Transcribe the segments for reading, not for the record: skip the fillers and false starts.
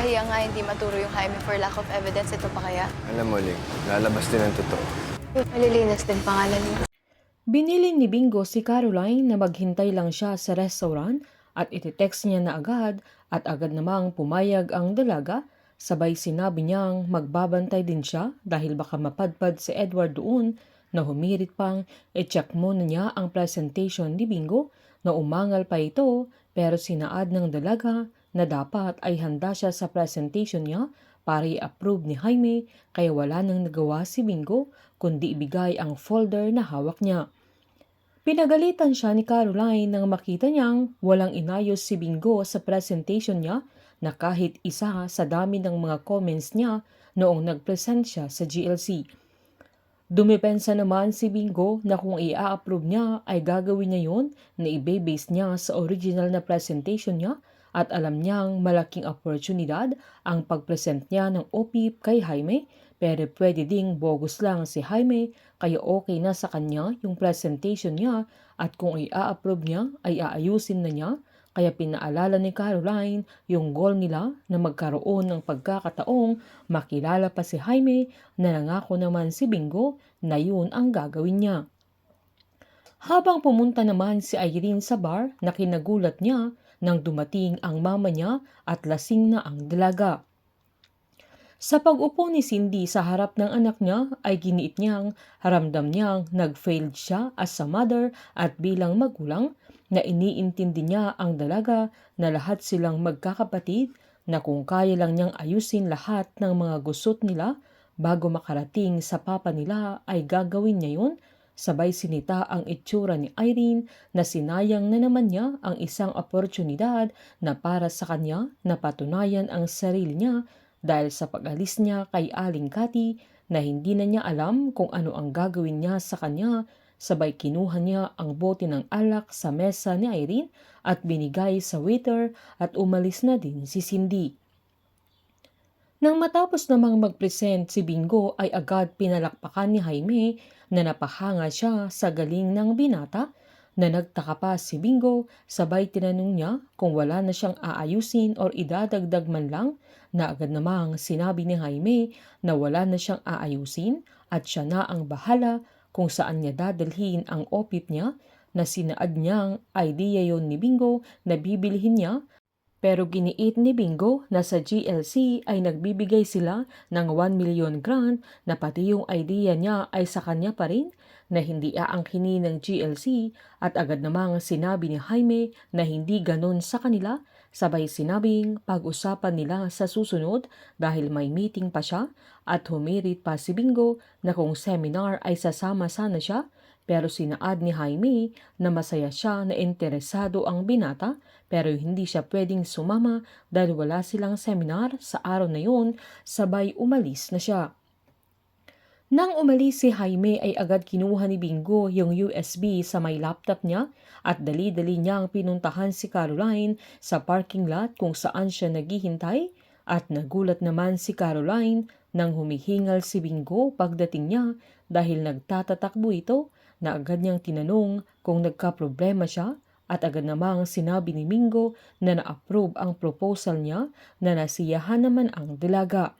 nakakahiya nga hindi maturo yung Jaime for lack of evidence. Ito pa kaya? Alam mo, Ling, lalabas din ang totoo. Malilinas din pangalan mo. Binili ni Bingo si Caroline na maghintay lang siya sa restaurant at iti-text niya na agad at agad namang pumayag ang dalaga. Sabay sinabi niyang magbabantay din siya dahil baka mapadpad si Edward doon na humirit pang i-check muna niya ang presentation ni Bingo na umangal pa ito pero sinaad ng dalaga na dapat ay handa siya sa presentation niya para i-approve ni Jaime kaya wala nang nagawa si Bingo kundi ibigay ang folder na hawak niya. Pinagalitan siya ni Caroline nang makita niyang walang inayos si Bingo sa presentation niya na kahit isa sa dami ng mga comments niya noong nag-present siya sa GLC. Dumipensa naman si Bingo na kung i-approve niya ay gagawin niya yun na i-base niya sa original na presentation niya at alam niyang malaking oportunidad ang pag-present niya ng OPIP kay Jaime pero pwede ding bogus lang si Jaime kaya okay na sa kanya yung presentation niya at kung i-approve niya ay aayusin na niya kaya pinaalala ni Caroline yung goal nila na magkaroon ng pagkakataong makilala pa si Jaime na nangako naman si Bingo na yun ang gagawin niya. Habang pumunta naman si Irene sa bar na kinagulat niya nang dumating ang mama niya at lasing na ang dalaga. Sa pag-upo ni Cindy sa harap ng anak niya ay giniit niyang haramdam niyang nag-failed siya as a mother at bilang magulang na iniintindi niya ang dalaga na lahat silang magkakapatid na kung kaya lang niyang ayusin lahat ng mga gusot nila bago makarating sa papa nila ay gagawin niya yun. Sabay sinita ang itsura ni Irene na sinayang na naman niya ang isang oportunidad na para sa kanya na patunayan ang sarili niya dahil sa pag-alis niya kay Aling Cathy na hindi na niya alam kung ano ang gagawin niya sa kanya. Sabay kinuha niya ang bote ng alak sa mesa ni Irene at binigay sa waiter at umalis na din si Cindy. Nang matapos namang mag-present si Bingo ay agad pinalakpakan ni Jaime na napahanga siya sa galing ng binata na nagtaka pa si Bingo sabay tinanong niya kung wala na siyang aayusin or idadagdag man lang na agad namang sinabi ni Jaime na wala na siyang aayusin at siya na ang bahala kung saan niya dadalhin ang OPIP niya na sinaad niyang idea yon ni Bingo na bibilihin niya. Pero giniit ni Bingo na sa GLC ay nagbibigay sila ng 1 million grant na pati yung idea niya ay sa kanya pa rin na hindi aangkinin ng GLC at agad namang sinabi ni Jaime na hindi ganon sa kanila sabay sinabing pag-usapan nila sa susunod dahil may meeting pa siya at humirit pa si Bingo na kung seminar ay sasama sana siya. Pero sinaad ni Jaime na masaya siya na interesado ang binata pero hindi siya pwedeng sumama dahil wala silang seminar sa araw na yun, sabay umalis na siya. Nang umalis si Jaime ay agad kinuha ni Bingo yung USB sa may laptop niya at dali-dali niyang pinuntahan si Caroline sa parking lot kung saan siya naghihintay at nagulat naman si Caroline nang humihingal si Bingo pagdating niya dahil nagtatatakbo ito na agad niyang tinanong kung nagka-problema siya at agad namang sinabi ni Bingo na na-approve ang proposal niya na nasiyahan naman ang dalaga.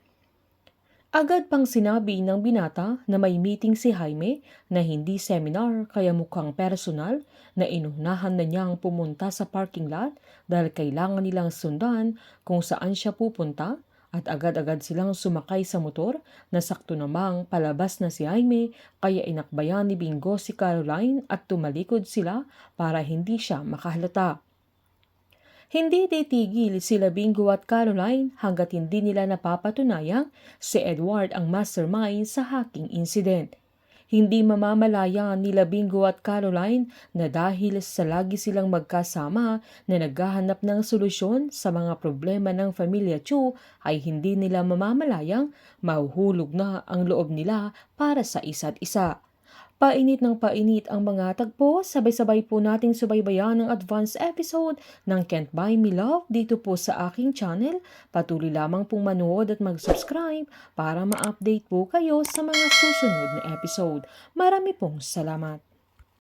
Agad pang sinabi ng binata na may meeting si Jaime na hindi seminar kaya mukhang personal na inunahan na niyang pumunta sa parking lot dahil kailangan nilang sundan kung saan siya pupunta. At agad-agad silang sumakay sa motor na sakto namang palabas na si Jaime kaya inakbayan ni Bingo si Caroline at tumalikod sila para hindi siya makahalata. Hindi titigil sila Bingo at Caroline hanggat hindi nila napapatunayang si Edward ang mastermind sa hacking incident. Hindi mamamalayan nila Bingo at Caroline na dahil sa lagi silang magkasama na naghahanap ng solusyon sa mga problema ng Pamilya Chu ay hindi nila mamamalayang mahuhulog na ang loob nila para sa isa't isa. Painit ng painit ang mga tagpo, sabay-sabay po nating subaybayan ang advance episode ng Can't Buy Me Love dito po sa aking channel. Patuloy lamang pong manood at mag-subscribe para ma-update po kayo sa mga susunod na episode. Marami pong salamat.